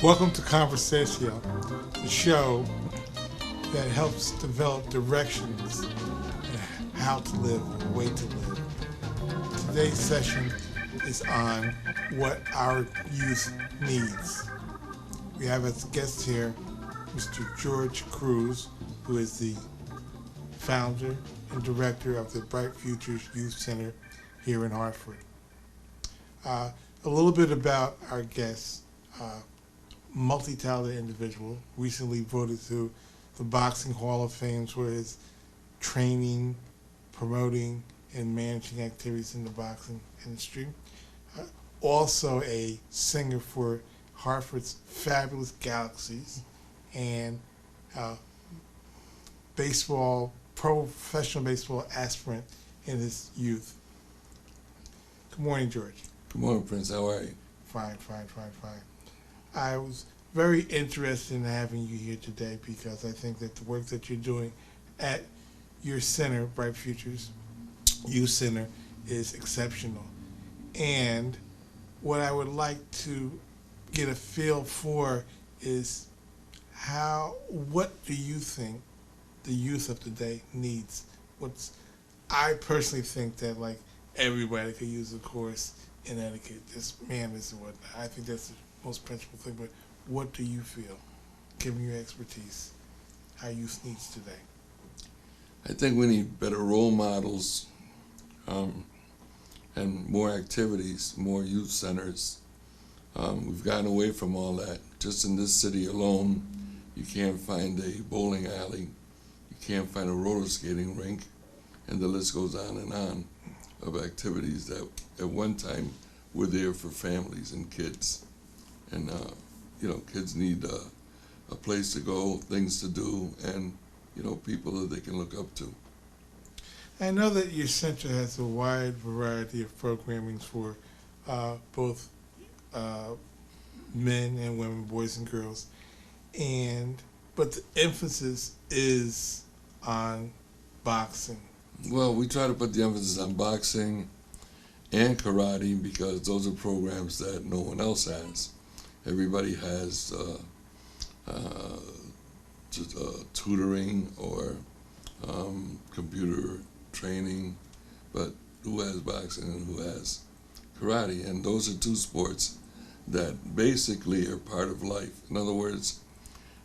Welcome to Conversatio, the show that helps develop directions on how to live, a way to live. Today's session is on what our youth needs. We have as a guest here Mr. Geroge Cruz, who is the founder and director of the Bright Futures Youth Center here in Hartford. A little bit about our guest. Multi-talented individual, recently voted to the Boxing Hall of Fame for his training, promoting, and managing activities in the boxing industry. Also a singer for Hartford's Fabulous Galaxies and professional baseball aspirant in his youth. Good morning, George. Good morning, Prince. How are you? Fine. I was very interested in having you here today because I think that the work that you're doing at your center, Bright Futures Youth Center, is exceptional. And what I would like to get a feel for is what do you think the youth of today needs? I personally think that like everybody could use a course in etiquette, just manners and whatnot. I think that's the most principal thing, but what do you feel, given your expertise, our youth needs today? I think we need better role models and more activities, more youth centers. We've gotten away from all that. Just in this city alone, you can't find a bowling alley, you can't find a roller skating rink, and the list goes on and on of activities that at one time were there for families and kids. And, kids need a place to go, things to do, and, people that they can look up to. I know that your center has a wide variety of programming for both men and women, boys and girls, but the emphasis is on boxing. Well, we try to put the emphasis on boxing and karate because those are programs that no one else has. Everybody has tutoring or computer training, but who has boxing and who has karate? And those are two sports that basically are part of life. In other words,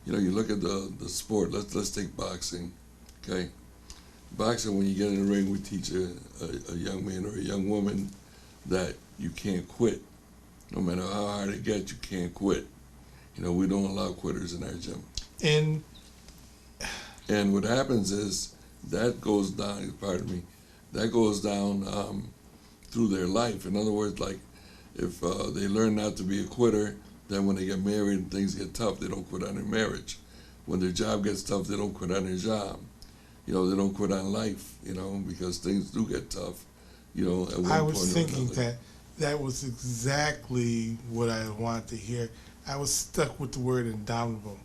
you look at the sport. Let's take boxing, okay? Boxing, when you get in the ring, we teach a young man or a young woman that you can't quit. No matter how hard it gets, you can't quit. We don't allow quitters in our gym. And what happens is that goes down, through their life. In other words, like if they learn not to be a quitter, then when they get married and things get tough, they don't quit on their marriage. When their job gets tough, they don't quit on their job. They don't quit on life, because things do get tough, at one point or another. I was thinking that was exactly what I wanted to hear. I was stuck with the word indomitable.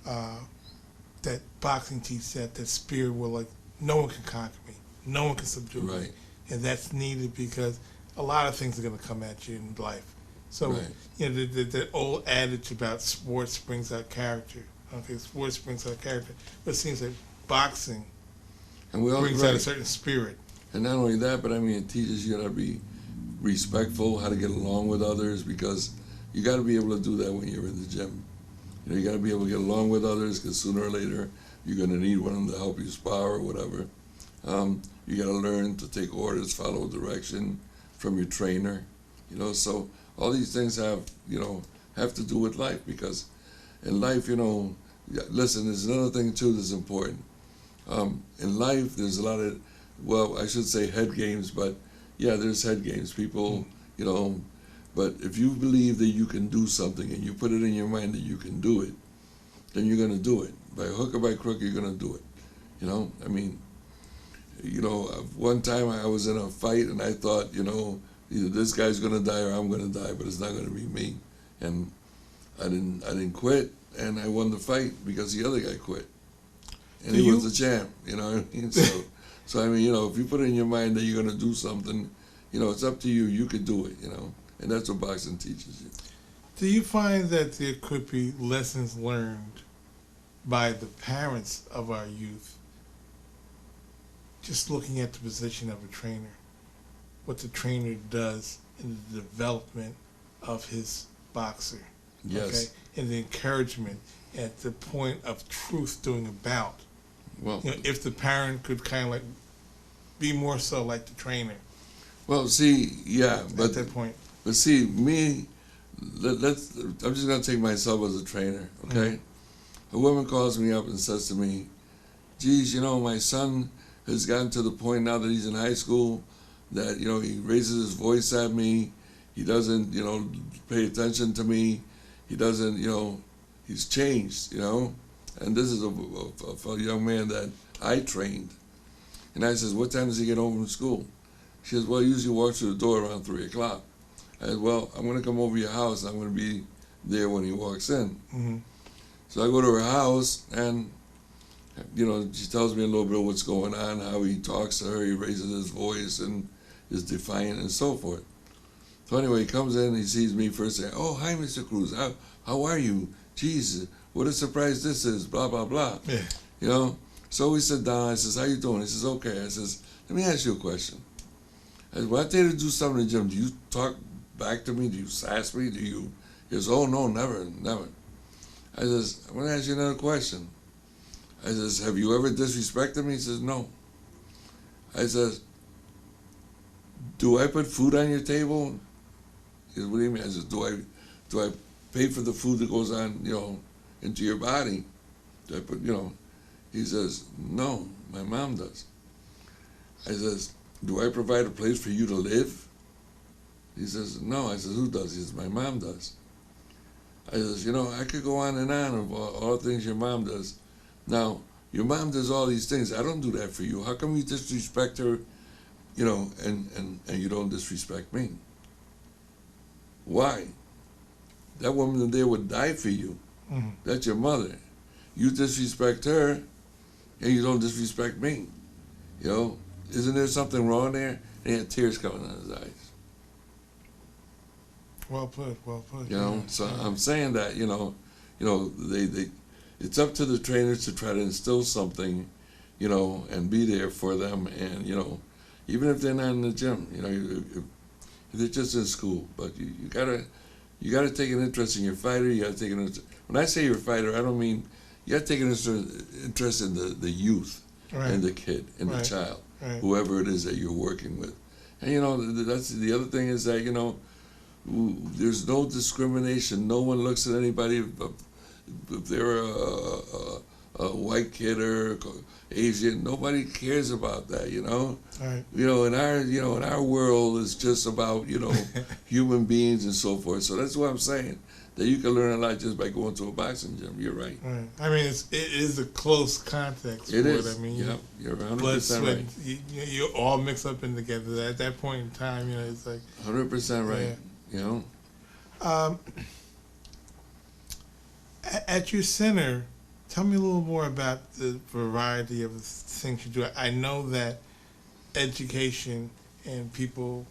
That boxing teaches that spirit where like no one can conquer me, no one can subdue me, and that's needed because a lot of things are going to come at you in life. So the old adage about sports brings out character. Okay, sports brings out character, but it seems like boxing brings out a certain spirit. And not only that, but it teaches you how to be respectful, how to get along with others, because you got to be able to do that when you're in the gym. You got to be able to get along with others, because sooner or later you're going to need one of them to help you spar or whatever. You got to learn to take orders, follow direction from your trainer. So all these things have to do with life, because in life, listen, there's another thing too that's important. In life, there's a lot of, I should say head games, but yeah, there's head games. People, but if you believe that you can do something and you put it in your mind that you can do it, then you're going to do it. By hook or by crook, you're going to do it. One time I was in a fight and I thought, either this guy's going to die or I'm going to die, but it's not going to be me. And I didn't quit, and I won the fight because the other guy quit. And he was the champ, you know what I mean? So I mean, if you put it in your mind that you're going to do something, it's up to you. You could do it, and that's what boxing teaches you. Do you find that there could be lessons learned by the parents of our youth, just looking at the position of a trainer, what the trainer does in the development of his boxer? Yes. Okay? And the encouragement at the point of truth during a bout. Well, If the parent could kind of like be more so like the trainer well, see, yeah, at but that point. see, me, let's. I'm just gonna take myself as a trainer, okay? A woman calls me up and says to me, "Geez, my son has gotten to the point now that he's in high school that he raises his voice at me. He doesn't, pay attention to me. He doesn't, he's changed, And this is a young man that I trained. And I says, what time does he get home from school? She says, well, he usually walks through the door around 3 o'clock. I said, well, I'm going to come over your house and I'm going to be there when he walks in. Mm-hmm. So I go to her house and, she tells me a little bit of what's going on, how he talks to her, he raises his voice and is defiant and so forth. So anyway, he comes in, he sees me first saying, oh, hi, Mr. Cruz, how are you? Jeez, what a surprise this is, blah, blah, blah. Yeah. So we sit down, I says, how you doing? He says, okay. I says, let me ask you a question. I said, when I tell you to do something in the gym, do you talk back to me? Do you sass me? He says, oh, no, never, never. I says, I'm going to ask you another question. I says, have you ever disrespected me? He says, no. I says, do I put food on your table? He says, what do you mean? I says, do I pay for the food that goes on, into your body? Do I put, He says, no, my mom does. I says, do I provide a place for you to live? He says, no. I says, who does? He says, my mom does. I says, I could go on and on of all the things your mom does. Now, your mom does all these things. I don't do that for you. How come you disrespect her, and you don't disrespect me? Why? That woman there would die for you. Mm-hmm. That's your mother. You disrespect her, and you don't disrespect me. Isn't there something wrong there? And he had tears coming out of his eyes. Well put, well put. So I'm saying that, they it's up to the trainers to try to instill something, and be there for them. And, even if they're not in the gym, if they're just in school, but you gotta take an interest in your fighter. You gotta take an interest. When I say you're a fighter, I don't mean you gotta take an interest in the youth, Right. and the kid and the Right. child, Right. whoever it is that you're working with. And that's the other thing is that there's no discrimination. No one looks at anybody if they're a white kid or Asian. Nobody cares about that. Right. In our world, it's just about human beings and so forth. So that's what I'm saying. That you can learn a lot just by going to a boxing gym. You're right. Right. I mean, it is a close context. It for is. I mean, Yep. You're 100% blood, sweat, right. you're all mixed up in together. At that point in time, it's like 100% right. At your center, tell me a little more about the variety of the things you do. I know that education and people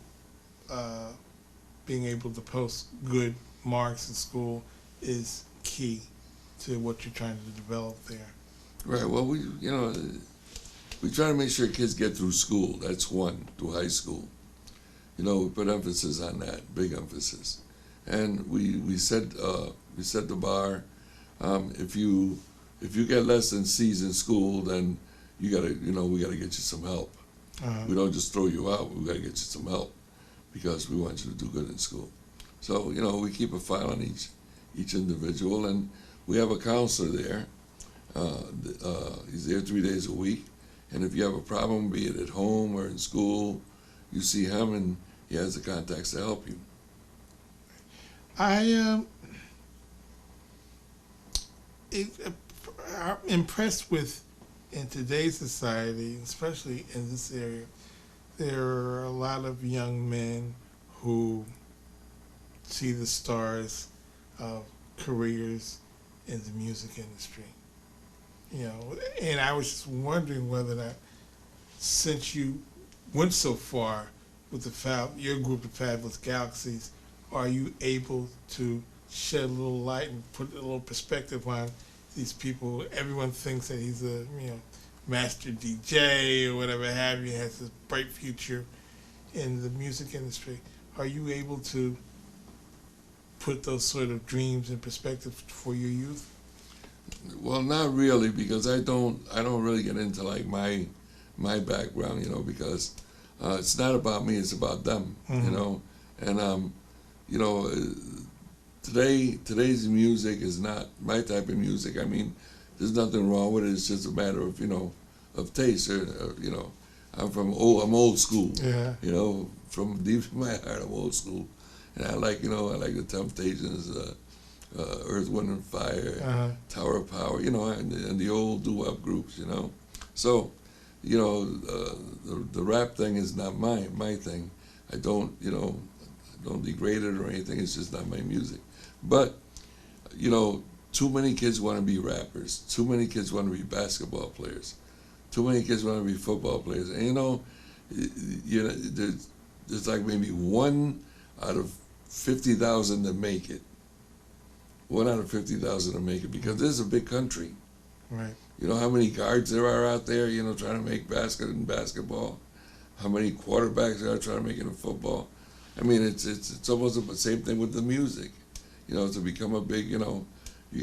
being able to post good marks in school is key to what you're trying to develop there. Right. Well, we try to make sure kids get through school. That's one, through high school. We put emphasis on that, big emphasis, and we set the bar. If you get less than C's in school, then we gotta get you some help. Uh-huh. We don't just throw you out. We gotta get you some help because we want you to do good in school. So we keep a file on each individual, and we have a counselor there. He's there 3 days a week, and if you have a problem, be it at home or in school, you see him, and he has the contacts to help you. I'm impressed with, in today's society, especially in this area, there are a lot of young men who see the stars of careers in the music industry. And I was just wondering whether or not, since you went so far with your group of Fabulous Galaxies, are you able to shed a little light and put a little perspective on these people. Everyone thinks that he's a master DJ or whatever have you, has a bright future in the music industry. Are you able to put those sort of dreams in perspective for your youth? Well, not really, because I don't really get into like my background, because it's not about me, it's about them, and today's music is not my type of music. I mean, there's nothing wrong with it. It's just a matter of of taste. I'm old school. Yeah. From deep in my heart, I'm old school, and I like the Temptations, Earth, Wind and Fire, Tower of Power, and the old doo-wop groups, So, the rap thing is not my thing. I don't degrade it or anything. It's just not my music. But, too many kids want to be rappers. Too many kids want to be basketball players. Too many kids want to be football players. And there's like maybe 1 out of 50,000 that make it. 1 out of 50,000 to make it, because this is a big country. Right. You know how many guards there are out there, trying to make basketball? How many quarterbacks there are trying to make it in football? I mean, it's almost the same thing with the music. To become a big, you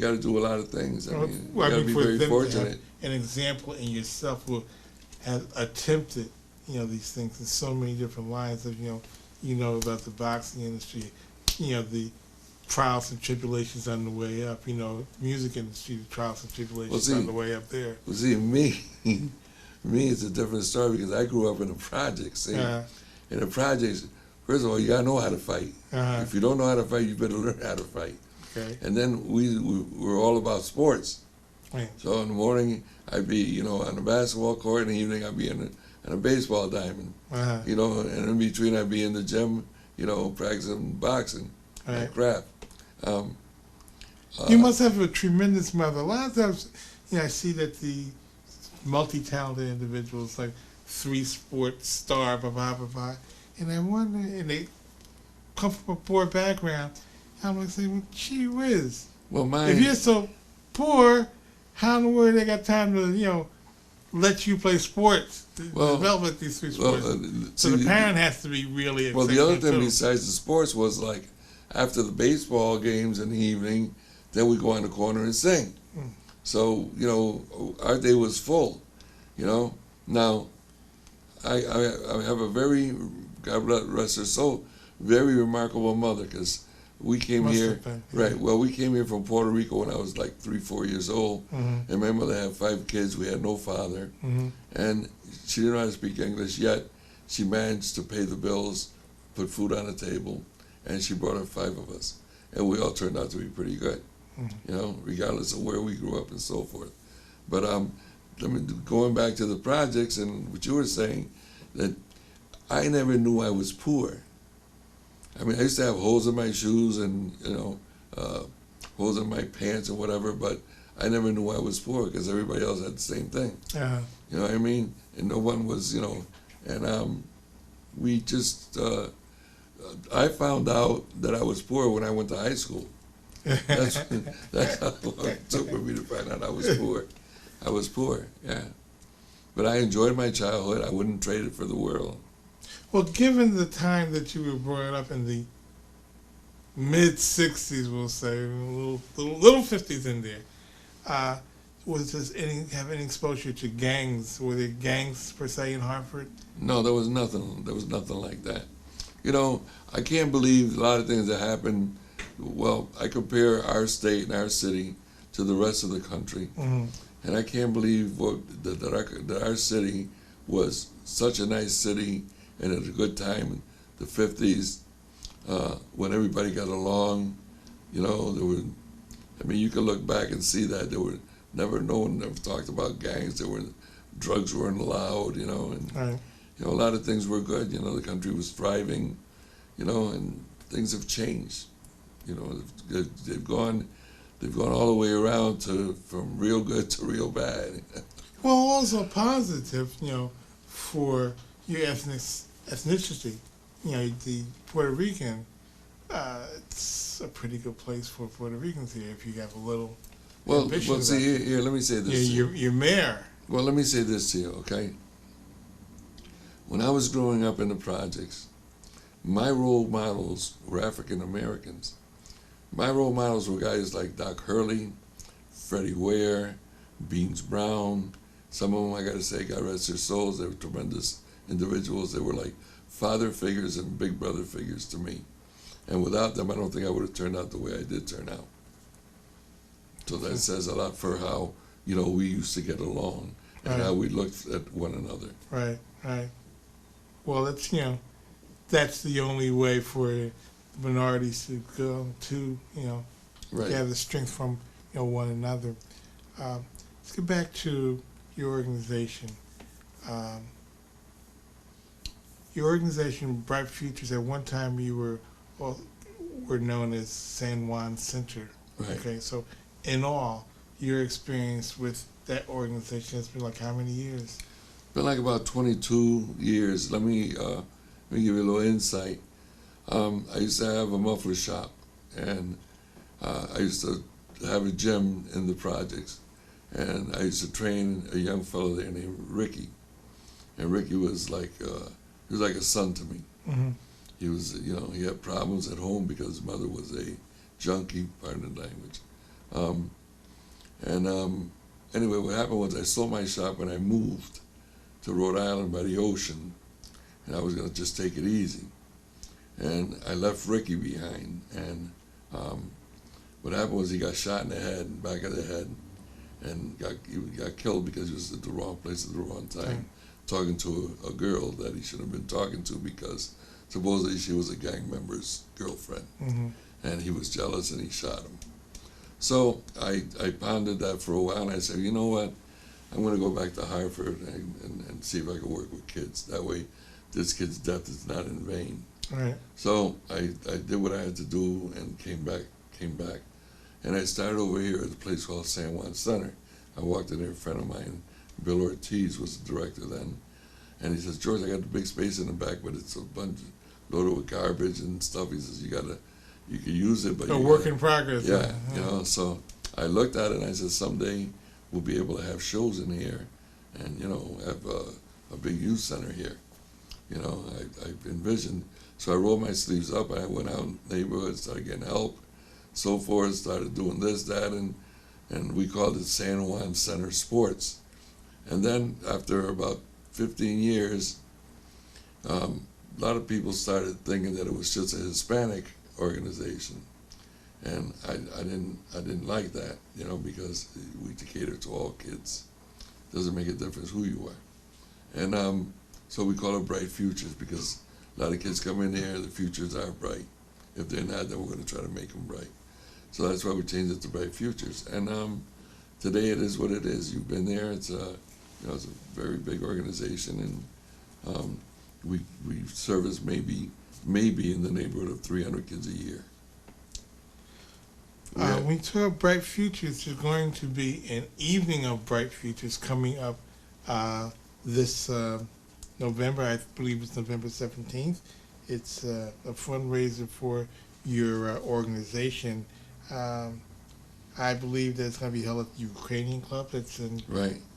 got to do a lot of things. I mean, you got to be very fortunate. An example in yourself who has attempted, these things in so many different lines of, about the boxing industry, the trials and tribulations on the way up, music industry, the trials and tribulations on the way up there. Well, see, me, it's a different story, because I grew up in the projects. See? In the projects, first of all, you got to know how to fight. If you don't know how to fight, you better learn how to fight. Okay. And then we were all about sports. Right. So in the morning, I'd be, on the basketball court. In the evening, I'd be in a baseball diamond. And in between, I'd be in the gym, practicing boxing, and craft. You must have a tremendous mother. A lot of times, I see that the multi-talented individuals, like 3-sport star, blah, blah, blah, blah, and I wonder, and they come from a poor background, I'm like saying, well, gee whiz. Well, if you're so poor, how in the world they got time to, let you play sports, develop these 3 sports? So the parent has to be really Well, the other thing besides the sports was, like, after the baseball games in the evening, then we go on the corner and sing. So, our day was full, Now, I have a very, God rest her soul, very remarkable mother, because we came here, right, well, we came here from Puerto Rico when I was like 3-4 years old, and my mother had 5 kids. We had no father, and she didn't know how to speak English yet. She managed to pay the bills, put food on the table, and she brought up 5 of us, and we all turned out to be pretty good, regardless of where we grew up and so forth. But going back to the projects and what you were saying, that I never knew I was poor. I mean, I used to have holes in my shoes and, holes in my pants and whatever, but I never knew I was poor, because everybody else had the same thing. You know what I mean? And no one was, and we just, I found out that I was poor when I went to high school. That's how long it took for me to find out I was poor. I was poor, yeah. But I enjoyed my childhood. I wouldn't trade it for the world. Well, given the time that you were brought up in the mid-'60s, we'll say, little 50s in there, was this have any exposure to gangs? Were there gangs, per se, in Hartford? No, there was nothing. There was nothing like that. I can't believe a lot of things that happened. Well, I compare our state and our city to the rest of the country, and I can't believe that our city was such a nice city and at a good time in the 50s, when everybody got along. There were, you can look back and see that no one never talked about gangs. Drugs weren't allowed, and a lot of things were good. The country was thriving, and things have changed. They've gone all the way around from real good to real bad. Well, also positive, for your ethnicity, the Puerto Rican it's a pretty good place for Puerto Ricans here if you have a little Well, ambition see, about it. here, let me say this. Your mayor. Well, let me say this to you, okay? When I was growing up in the projects, my role models were African Americans. My role models were guys like Doc Hurley, Freddie Ware, Beans Brown. Some of them, I got to say, God rest their souls, they were tremendous individuals. They were like father figures and big brother figures to me. And without them, I don't think I would have turned out the way I did turn out. So that says a lot for how, we used to get along and Right. how we looked at one another. Right, right. Well, that's the only way for minorities to go to, Right. gather strength from, one another. Let's get back to your organization. Your organization, Bright Futures, at one time you were known as San Juan Center. Right. Okay, so in all, your experience with that organization has been like how many years? Been like about 22 years. Let me give you a little insight. I used to have a muffler shop, and I used to have a gym in the projects, and I used to train a young fellow there named Ricky, and Ricky was like he was like a son to me. Mm-hmm. He was, he had problems at home because his mother was a junkie, pardon the language. Anyway, what happened was I sold my shop and I moved to Rhode Island by the ocean, and I was going to just take it easy. And I left Ricky behind, and what happened was he got shot in the head, back of the head, and he got killed because he was at the wrong place at the wrong time, talking to a girl that he shouldn't have been talking to because supposedly she was a gang member's girlfriend. Mm-hmm. And he was jealous and he shot him. So I pondered that for a while, and I said, you know what, I'm going to go back to Hartford and see if I can work with kids. That way this kid's death is not in vain. Right. So I did what I had to do and came back. And I started over here at a place called San Juan Center. I walked in there, a friend of mine, Bill Ortiz was the director then, and he says, George, I got the big space in the back, but it's a bunch loaded with garbage and stuff. He says, you can use it, but A work in progress. yeah, so I looked at it and I said, someday we'll be able to have shows in here and, have a big youth center here. I envisioned. So I rolled my sleeves up and I went out in neighborhoods, started getting help, so forth, started doing this, that, and we called it San Juan Center Sports. And then after about 15 years, a lot of people started thinking that it was just a Hispanic organization, and I didn't like that, because we cater to all kids. Doesn't make a difference who you are, and so we call it Bright Futures because a lot of kids come in here, the futures are bright. If they're not, then we're going to try to make them bright. So that's why we changed it to Bright Futures, and today it is what it is. You've been there. It's it's a very big organization, and we service maybe in the neighborhood of 300 kids a year. When you talk Bright Futures, there's going to be an evening of Bright Futures coming up this November. I believe it's November 17th. It's a fundraiser for your organization. I believe that it's going to be held at the Ukrainian Club that's in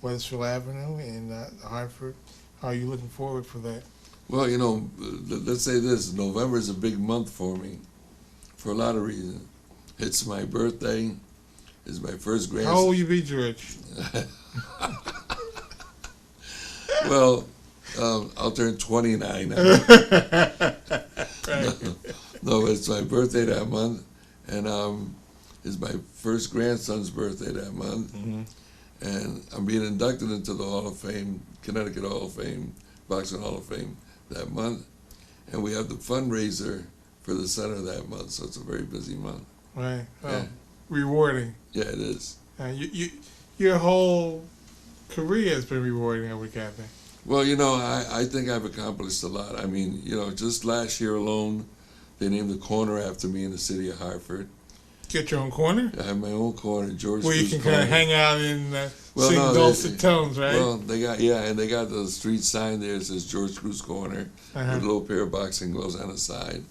Wethersfield Avenue in Hartford. How are you looking forward for that? Well, let's say this. November is a big month for me for a lot of reasons. It's my birthday. It's my first grandson. How old you be, George? Well, I'll turn 29 now. No, it's my birthday that month, and it's my first grandson's birthday that month. Mm-hmm. And I'm being inducted into the Hall of Fame, Connecticut Hall of Fame, Boxing Hall of Fame that month. And we have the fundraiser for the center that month, so it's a very busy month. Right. Yeah. Rewarding. Yeah, it is. Your whole career has been rewarding, I would gather. Well, I think I've accomplished a lot. I mean, just last year alone, they named a corner after me in the city of Hartford. Get your own corner? I have my own corner, Geroge Cruz. Where you can kind of hang out and sing no, dulcet tones, right? Well, they got the street sign there that says Geroge Cruz Corner with a little pair of boxing gloves on the side.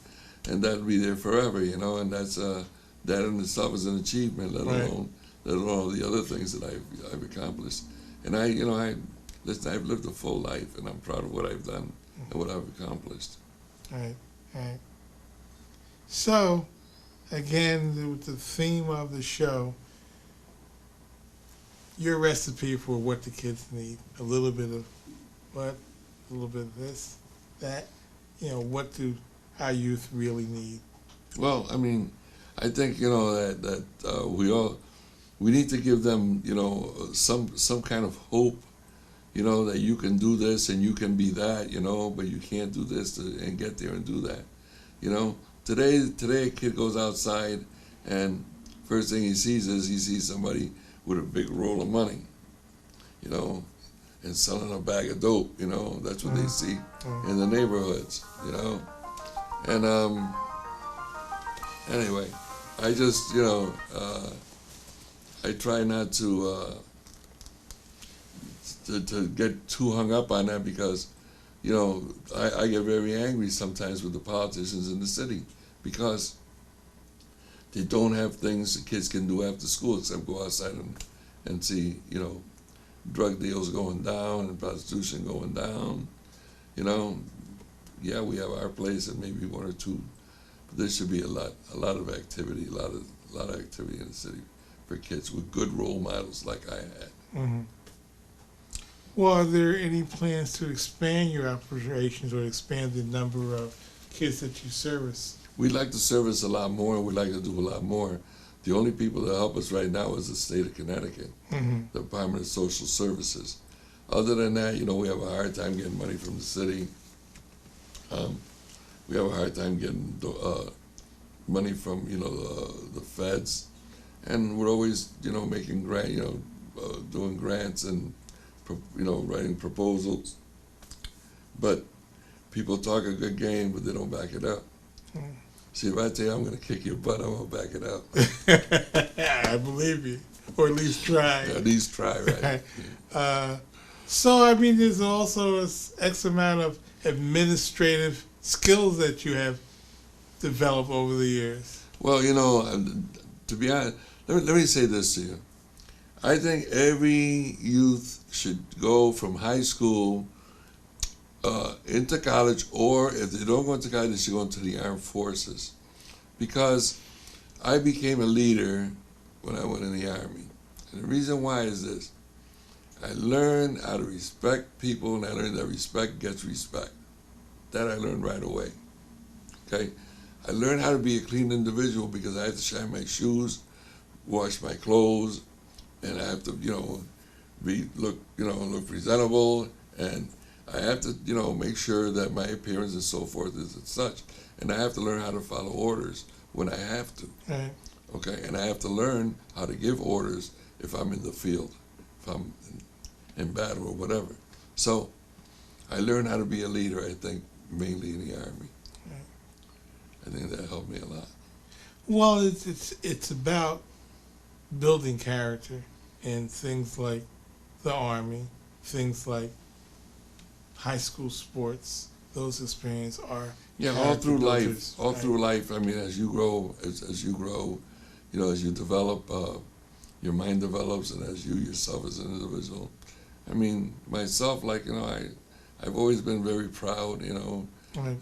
and that'll be there forever, and that's that in itself is an achievement, let alone all the other things that I've accomplished. And listen, I've lived a full life, and I'm proud of what I've done and what I've accomplished. Right. So, again, the theme of the show, your recipe for what the kids need. A little bit of what, a little bit of this, that. What do our youth really need? Well, I think that we need to give them some kind of hope, that you can do this and you can be that, but you can't do this and get there and do that. Today a kid goes outside and first thing he sees somebody with a big roll of money, and selling a bag of dope, that's what they see in the neighborhoods, And anyway, I just, I try not to get too hung up on that because, I get very angry sometimes with the politicians in the city because they don't have things the kids can do after school except go outside and see, drug deals going down and prostitution going down. Yeah, we have our place and maybe one or two, but there should be a lot of activity, a lot of activity in the city for kids with good role models like I had. Mm-hmm. Well, are there any plans to expand your operations or expand the number of kids that you service? We'd like to service a lot more, and we'd like to do a lot more. The only people that help us right now is the state of Connecticut, the Department of Social Services. Other than that, we have a hard time getting money from the city. We have a hard time getting money from, the feds. And we're always, making doing grants and, writing proposals. But people talk a good game, but they don't back it up. See, if I tell you I'm going to kick your butt, I'm going to back it up. I believe you. Or at least try. At least try, right. So, there's also X amount of administrative skills that you have developed over the years. Well, to be honest, let me say this to you. I think every youth should go from high school into college, or if they don't go into college, they should go into the armed forces. Because I became a leader when I went in the Army. And the reason why is this. I learned how to respect people, and I learned that respect gets respect. That I learned right away. Okay? I learned how to be a clean individual because I have to shine my shoes, wash my clothes, and I have to, look presentable, and I have to, make sure that my appearance and so forth is such. And I have to learn how to follow orders when I have to. Right. Okay? And I have to learn how to give orders if I'm in the field, if I'm in battle or whatever. So I learned how to be a leader, I think, mainly in the Army. Right. I think that helped me a lot. Well, it's about building character in things like the Army, things like high school sports. Those experiences are all through builders, life. All through life. As you grow, as you grow, as you develop, your mind develops, and as you yourself as an individual. Myself, I've always been very proud. Right.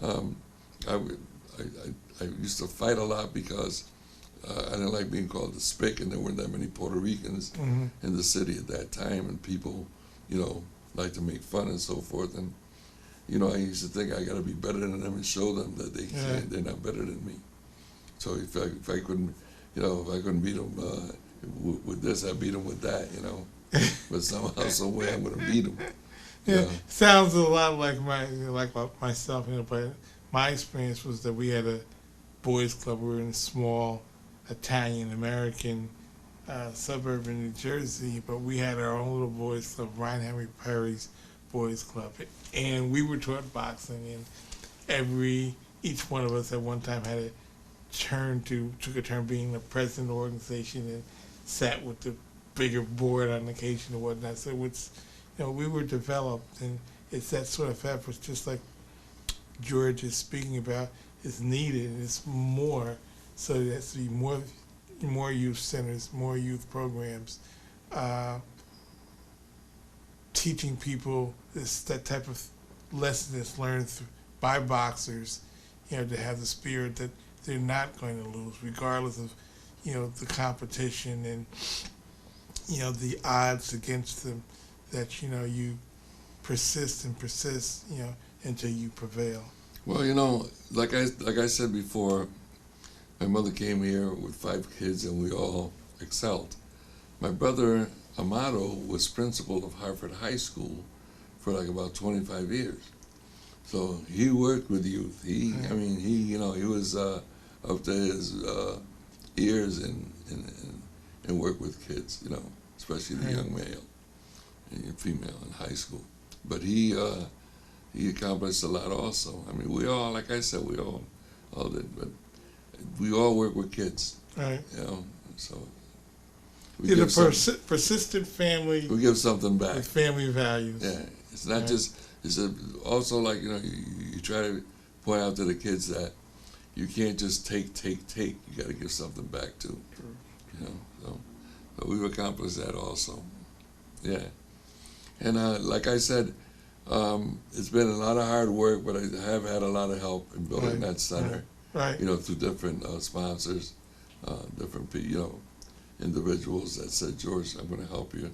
I used to fight a lot because I didn't like being called the spick, and there weren't that many Puerto Ricans in the city at that time, and people, like to make fun and so forth. And I used to think I got to be better than them and show them that they're not better than me. So if I couldn't, if I couldn't beat them with this, I beat them with that, But somehow, some way, I'm going to beat them. Yeah, sounds a lot like myself, but my experience was that we had a boys club. We were in a small Italian-American suburb in New Jersey, but we had our own little boys club, Ryan Henry Perry's Boys Club, and we were taught boxing, and each one of us at one time had took a turn being the president of the organization and sat with the bigger board on occasion and whatnot. So it's, we were developed, and it's that sort of effort, just like George is speaking about. is needed, and it's more. So there has to be more youth centers, more youth programs, teaching people that type of lesson that's learned by boxers, to have the spirit that they're not going to lose, regardless of, the competition and, the odds against them, that, you persist and persist, until you prevail. Well, like I said before, my mother came here with 5 kids and we all excelled. My brother Amato was principal of Hartford High School for like about 25 years. So he worked with youth. He was up to his ears and worked with kids, especially the young male and female in high school. But he accomplished a lot also. I mean, we all, like I said, we all did, but we all work with kids. Right. So it's a persistent family. We give something back. With family values. Yeah, it's not just. It's also like you try to point out to the kids that you can't just take. You got to give something back too. So we've accomplished that also. Yeah, and like I said, it's been a lot of hard work, but I have had a lot of help in building that center. Right. Through different sponsors, different individuals that said, George, I'm going to help you.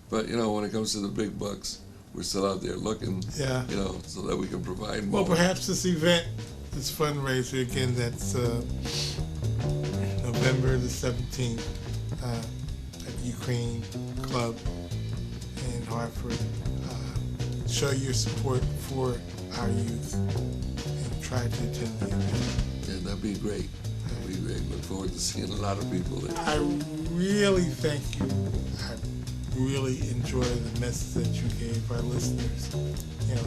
But when it comes to the big bucks, we're still out there looking. Yeah. So that we can provide more. Well, perhaps this event, this fundraiser again, that's November the 17th at the Ukraine Club in Hartford. Show your support for our youth and try to attend the event. Yeah, that'd be great. That'd be great. Look forward to seeing a lot of people there. I really thank you. I really enjoy the message that you gave our listeners. And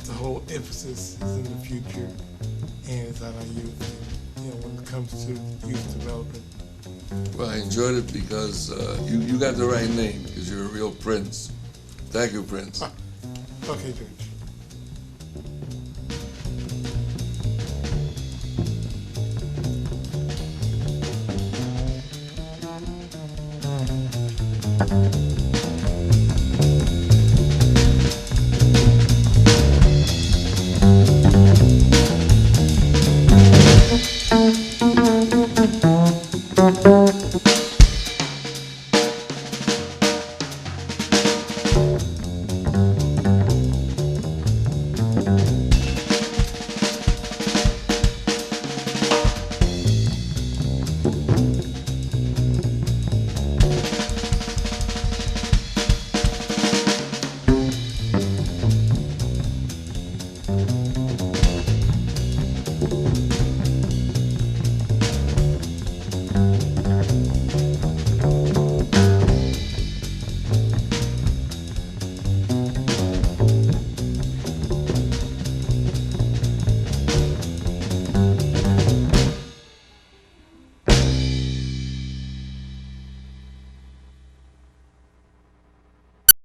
the whole emphasis is in the future and it's on our youth. When it comes to youth development. Well, I enjoyed it because you got the right name, because you're a real prince. Thank you, Prince. Okay, George.